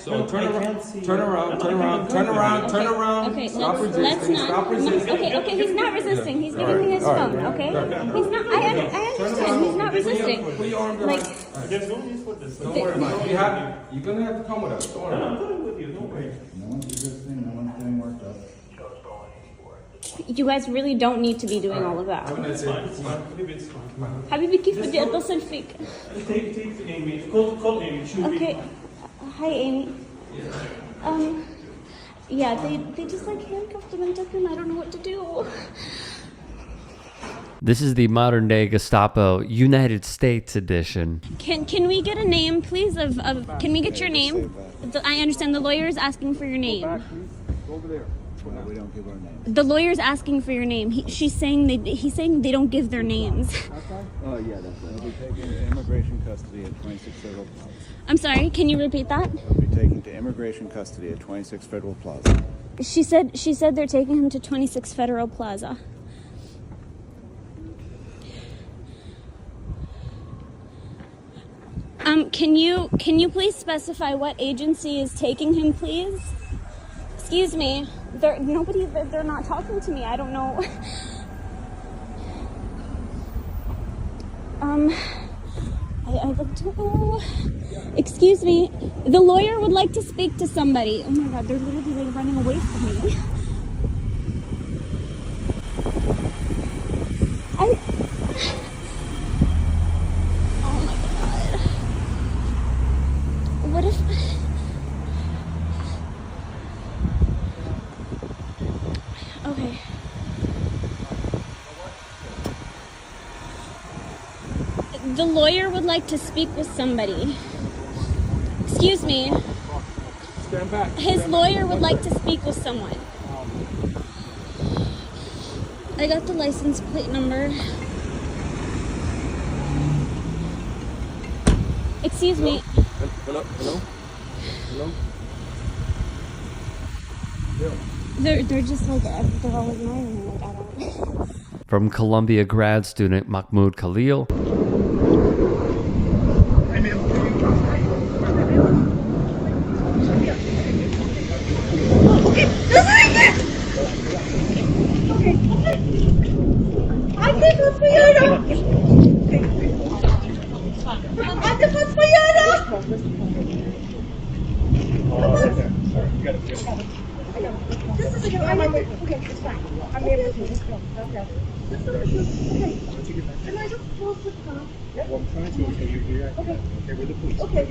So turn around. Okay, Stop let's resisting. not. Stop resisting. Okay, he's not resisting. He's giving me his phone. Okay, he's not. I understand. He's not resisting. Put your arm Like, There's no use for this. don't worry about it. You're gonna have to come with us. Don't worry. I'm coming with you. Don't worry. No one's resisting, no one's getting worked up. you guys really don't need to be doing all of that. That's it. حبيبي كيف بدي اتصل فيك؟ Take Amy. Call Amy. She'll be- Okay. Hi, Amy. Yeah, they just like handcuffed him and took him. I don't know what to do. This is the modern day Gestapo United States edition. Can we get a name, please? Of can we get your name? I understand the lawyer is asking for your name. Over there. No, we don't give our names. The lawyer's asking for your name. He's saying they don't give their names. Oh, yeah, that's right. They'll be taken to immigration custody at 26 Federal Plaza. I'm sorry. Can you repeat that? They'll be taken to immigration custody at 26 Federal Plaza. She said they're taking him to 26 Federal Plaza. Can you please specify what agency is taking him, please? Excuse me. They're not talking to me. I don't know. I don't know. Excuse me. The lawyer would like to speak to somebody. Oh my God, they're literally like running away from me. Oh my God. What if... Okay. The lawyer would like to speak with somebody. Excuse me. Stand back. His lawyer would like to speak with someone. I got the license plate number. Excuse me. Hello? They're just like, they're all ignoring me. Like, I don't... From Columbia grad student Mahmoud Khalil. Okay, it's fine. I'm able to. Let's go. Okay. Okay. Can I just close the car? Yeah. Well, I'm trying to. Okay, you're right. Okay. Okay, with the police. Okay.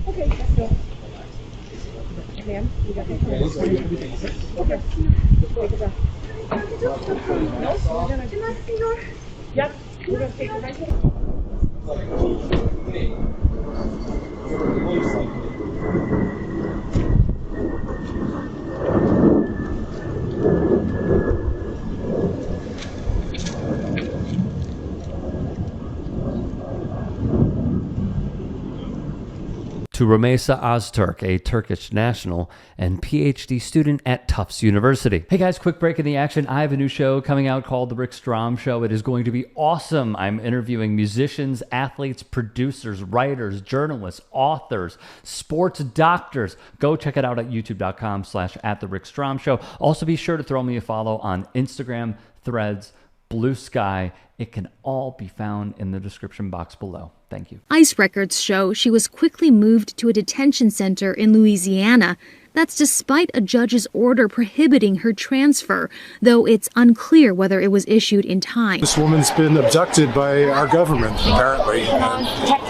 Okay. Let's go. Ma'am, you got it. Okay. Take it back. No, can I see your? Yep. We're gonna take it right here. To Rumeysa Öztürk, a Turkish national and PhD student at Tufts University. Hey guys, quick break in the action. I have a new show coming out called The Rick Strom Show. It is going to be awesome. I'm interviewing musicians, athletes, producers, writers, journalists, authors, sports doctors. Go check it out at youtube.com/@TheRickStromShow. Also be sure to throw me a follow on Instagram, Threads, Blue Sky. It can all be found in the description box below. Thank you. ICE records show she was quickly moved to a detention center in Louisiana. That's despite a judge's order prohibiting her transfer, though it's unclear whether it was issued in time. This woman's been abducted by our government, apparently. And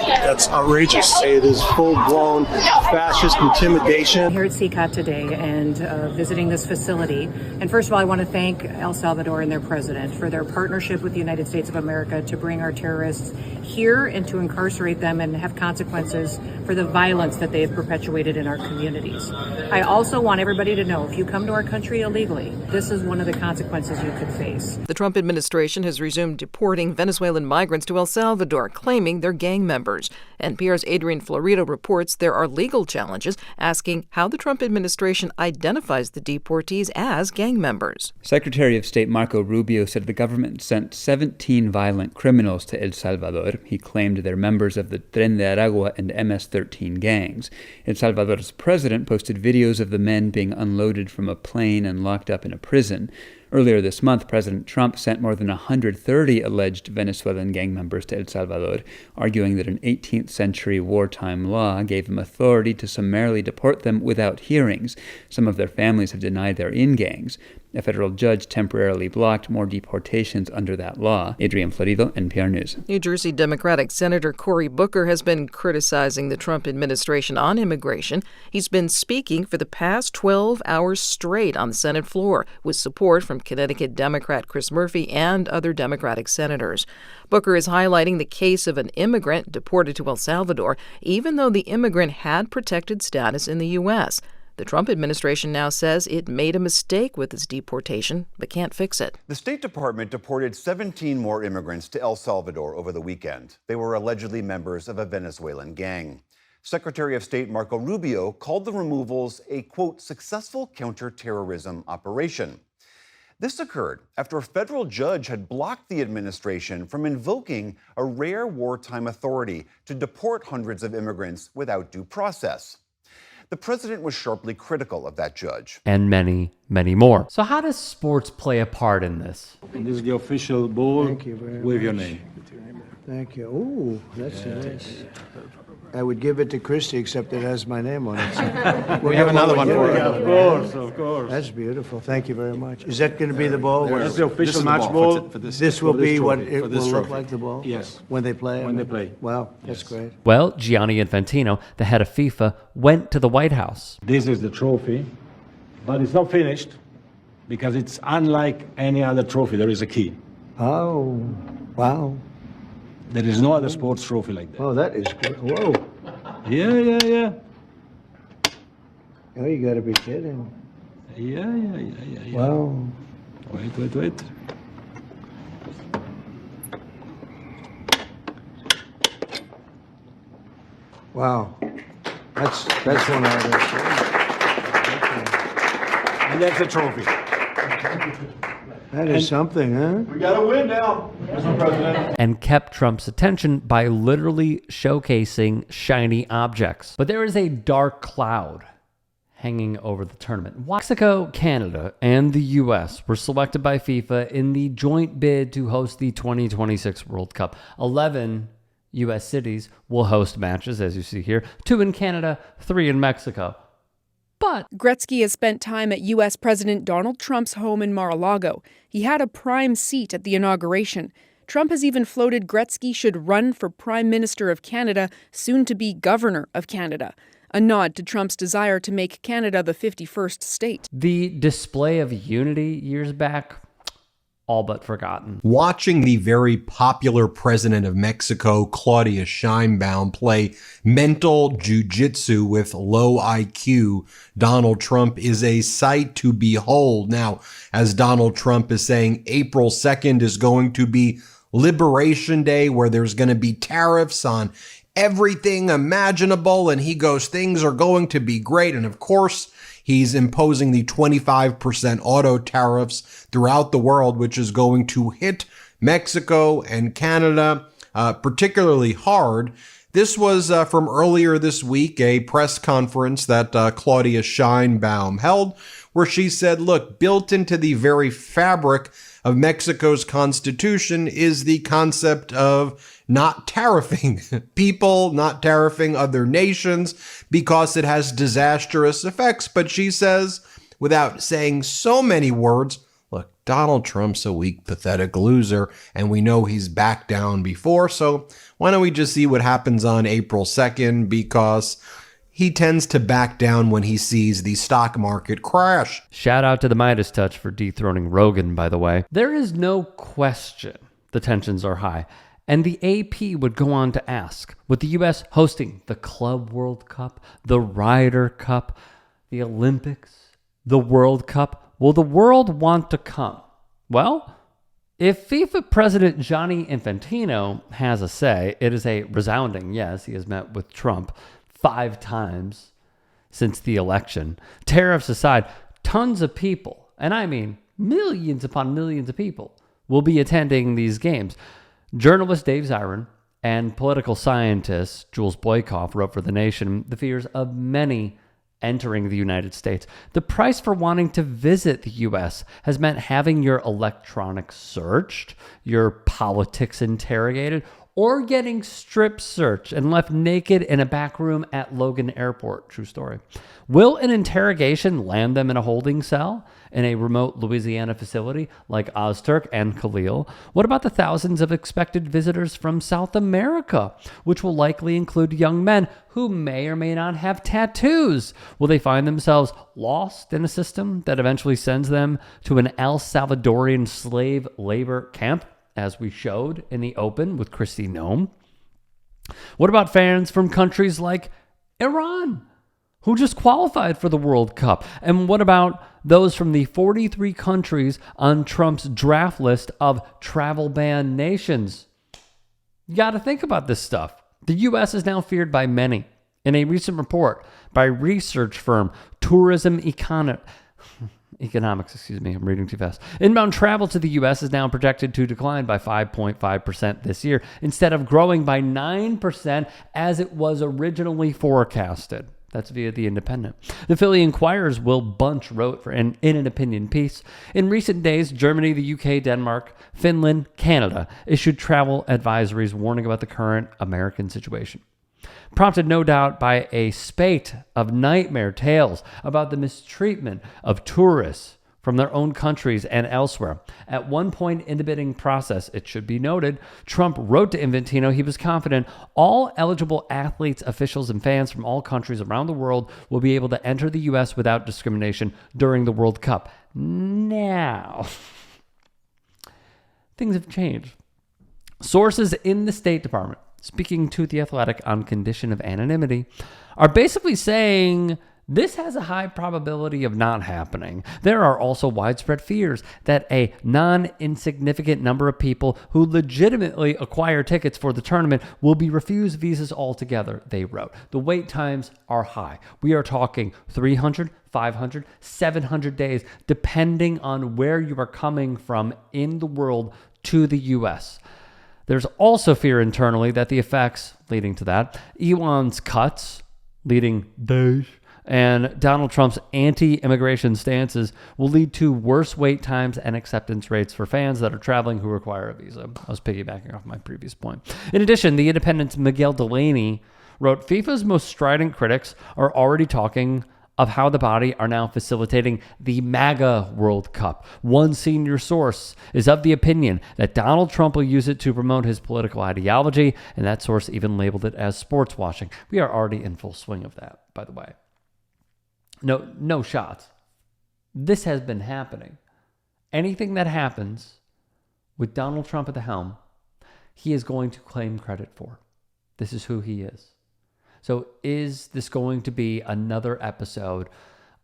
that's outrageous. It is full-blown fascist intimidation. Here at CCOT today and visiting this facility. And first of all, I want to thank El Salvador and their president for their partnership with the United States of America to bring our terrorists here and to incarcerate them and have consequences for the violence that they have perpetuated in our communities. I also want everybody to know, if you come to our country illegally, this is one of the consequences you could face. The Trump administration has resumed deporting Venezuelan migrants to El Salvador, claiming they're gang members. NPR's Adrian Florido reports there are legal challenges asking how the Trump administration identifies the deportees as gang members. Secretary of State Marco Rubio said the government sent 17 violent criminals to El Salvador. He claimed they're members of the Tren de Aragua and MS-13 gangs. El Salvador's president posted videos of the men being unloaded from a plane and locked up in a prison. Earlier this month, President Trump sent more than 130 alleged Venezuelan gang members to El Salvador, arguing that an 18th century wartime law gave him authority to summarily deport them without hearings. Some of their families have denied they're in gangs. A federal judge temporarily blocked more deportations under that law. Adrian Florido, NPR News. New Jersey Democratic Senator Cory Booker has been criticizing the Trump administration on immigration. He's been speaking for the past 12 hours straight on the Senate floor, with support from Connecticut Democrat Chris Murphy and other Democratic senators. Booker is highlighting the case of an immigrant deported to El Salvador, even though the immigrant had protected status in the U.S. The Trump administration now says it made a mistake with its deportation, but can't fix it. The State Department deported 17 more immigrants to El Salvador over the weekend. They were allegedly members of a Venezuelan gang. Secretary of State Marco Rubio called the removals a, quote, successful counterterrorism operation. This occurred after a federal judge had blocked the administration from invoking a rare wartime authority to deport hundreds of immigrants without due process. The president was sharply critical of that judge. And many, many more. So how does sports play a part in this? And this is the official ball Thank you very with much. your name. Thank you. Ooh, that's nice. I would give it to Christy, except it has my name on it. We have another one for her. Of course, of course. That's beautiful. Thank you very much. Is that going to be the ball? That's the This is official the match ball ball. for this- This will for this be what trophy, it for this will look trophy. like, the ball? Yes. When they play? When they play. Wow, that's great. Well, Gianni Infantino, the head of FIFA, went to the White House. This is the trophy, but it's not finished because it's unlike any other trophy. There is a key. Oh, wow. There is no other sports trophy like that. Oh, that is good. Whoa. Yeah. Oh, you got to be kidding. Yeah. Wow. Wait. Wow. That's one of those. And that's the trophy. That is something, huh? We got to win now, Mr. President. And kept Trump's attention by literally showcasing shiny objects. But there is a dark cloud hanging over the tournament. Mexico, Canada, and the U.S. were selected by FIFA in the joint bid to host the 2026 World Cup. 11 U.S. cities will host matches, as you see here. 2 in Canada, 3 in Mexico. But Gretzky has spent time at U.S. President Donald Trump's home in Mar-a-Lago. He had a prime seat at the inauguration. Trump has even floated Gretzky should run for Prime Minister of Canada, soon to be Governor of Canada. A nod to Trump's desire to make Canada the 51st state. the display of unity years back, all but forgotten. Watching the very popular president of Mexico, Claudia Sheinbaum, play mental jujitsu with low IQ Donald Trump is a sight to behold. Now, as Donald Trump is saying, April 2nd is going to be Liberation Day, where there's going to be tariffs on everything imaginable, and he goes, things are going to be great. And of course, he's imposing the 25% auto tariffs throughout the world, which is going to hit Mexico and Canada particularly hard. This was from earlier this week, a press conference that Claudia Sheinbaum held, where she said, look, built into the very fabric of Mexico's constitution is the concept of not tariffing people, not tariffing other nations, because it has disastrous effects. But she says, without saying so many words, look, Donald Trump's a weak, pathetic loser, and we know he's backed down before, so why don't we just see what happens on April 2nd, because he tends to back down when he sees the stock market crash. Shout out to the Midas Touch for dethroning Rogan, by the way. There is no question the tensions are high. And the AP would go on to ask, with the U.S. hosting the Club World Cup, the Ryder Cup, the Olympics, the World Cup, will the world want to come? Well, If FIFA President Gianni Infantino has a say, it is a resounding yes. He has met with Trump 5 times since the election. Tariffs aside, tons of people, and I mean millions upon millions of people, will be attending these games. Journalist Dave Zirin and political scientist Jules Boykoff wrote for The Nation the fears of many entering the United States. The price for wanting to visit the U.S. has meant having your electronics searched, your politics interrogated, or getting strip searched and left naked in a back room at Logan Airport. True story. Will an interrogation land them in a holding cell in a remote Louisiana facility like Ozturk and Khalil? What about the thousands of expected visitors from South America, which will likely include young men who may or may not have tattoos? Will they find themselves lost in a system that eventually sends them to an El Salvadorian slave labor camp, as we showed in the Open with Kristi Noem? What about fans from countries like Iran, who just qualified for the World Cup? And what about those from the 43 countries on Trump's draft list of travel ban nations? You got to think about this stuff. The U.S. is now feared by many. In a recent report by research firm Tourism Economics, I'm reading too fast. Inbound travel to the U.S. is now projected to decline by 5.5% this year, instead of growing by 9% as it was originally forecasted. That's via The Independent. The Philly Inquirer's Will Bunch wrote in an opinion piece, in recent days, Germany, the UK, Denmark, Finland, Canada issued travel advisories warning about the current American situation. Prompted no doubt by a spate of nightmare tales about the mistreatment of tourists from their own countries and elsewhere. At one point in the bidding process, it should be noted, Trump wrote to Infantino he was confident all eligible athletes, officials, and fans from all countries around the world will be able to enter the U.S. without discrimination during the World Cup. Now, things have changed. Sources in the State Department, speaking to The Athletic on condition of anonymity, are basically saying this has a high probability of not happening. There are also widespread fears that a non-insignificant number of people who legitimately acquire tickets for the tournament will be refused visas altogether, they wrote. The wait times are high. We are talking 300, 500, 700 days, depending on where you are coming from in the world to the U.S. There's also fear internally that the effects leading to that, Elon's cuts leading Daesh, and Donald Trump's anti-immigration stances will lead to worse wait times and acceptance rates for fans that are traveling who require a visa. I was piggybacking off my previous point. In addition, The Independent's Miguel Delaney wrote, FIFA's most strident critics are already talking of how the body are now facilitating the MAGA World Cup. One senior source is of the opinion that Donald Trump will use it to promote his political ideology, and that source even labeled it as sports washing. We are already in full swing of that, by the way. No shots. This has been happening. Anything that happens with Donald Trump at the helm, he is going to claim credit for. This is who he is. So is this going to be another episode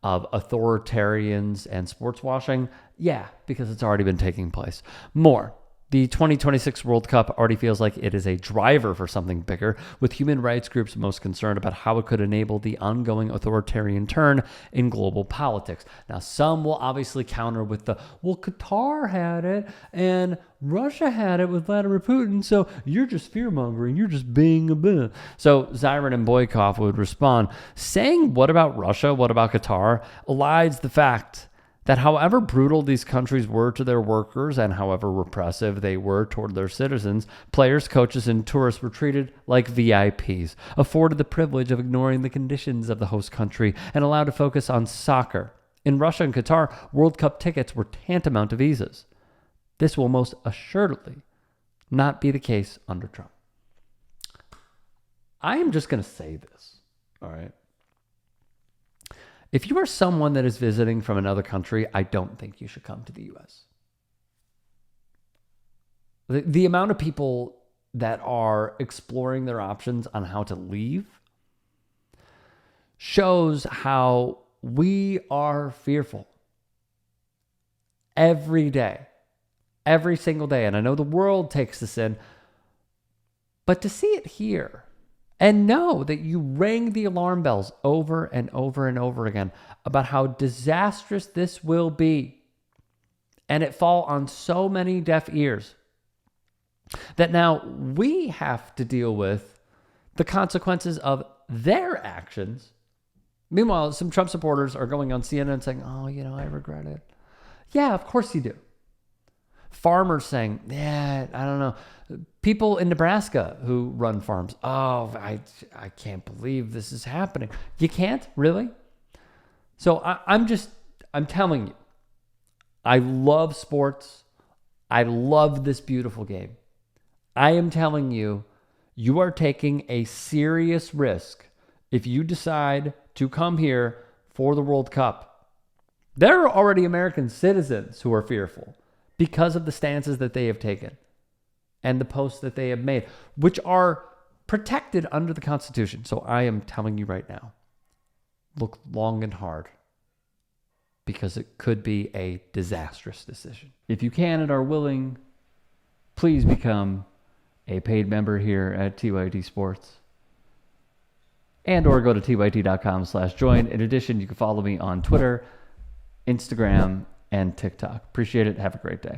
of authoritarians and sports washing? Yeah, because it's already been taking place. More. The 2026 World Cup already feels like it is a driver for something bigger, with human rights groups most concerned about how it could enable the ongoing authoritarian turn in global politics. Now, some will obviously counter with the, well, Qatar had it and Russia had it with Vladimir Putin, so you're just fear-mongering, you're just being a bit. So Zirin and Boykoff would respond, saying what about Russia, what about Qatar, elides the fact that however brutal these countries were to their workers and however repressive they were toward their citizens, players, coaches, and tourists were treated like VIPs, afforded the privilege of ignoring the conditions of the host country, and allowed to focus on soccer. In Russia and Qatar, World Cup tickets were tantamount to visas. This will most assuredly not be the case under Trump. I am just going to say this, all right? If you are someone that is visiting from another country, I don't think you should come to the U.S. The amount of people that are exploring their options on how to leave shows how we are fearful every day every single day. And I know the world takes this in, but to see it here and know that you rang the alarm bells over and over and over again about how disastrous this will be, and it fall on so many deaf ears, that now we have to deal with the consequences of their actions. Meanwhile, some Trump supporters are going on CNN saying, oh, I regret it. Yeah, of course you do. Farmers saying, yeah, I don't know. People in Nebraska who run farms, oh, I can't believe this is happening. You can't? Really? So I'm telling you, I love sports. I love this beautiful game. I am telling you, you are taking a serious risk if you decide to come here for the World Cup. There are already American citizens who are fearful because of the stances that they have taken and the posts that they have made, which are protected under the Constitution. So I am telling you right now, look long and hard, because it could be a disastrous decision. If you can and are willing, please become a paid member here at TYT Sports, and or go to tyt.com/join. In addition, you can follow me on Twitter, Instagram, and TikTok. Appreciate it. Have a great day.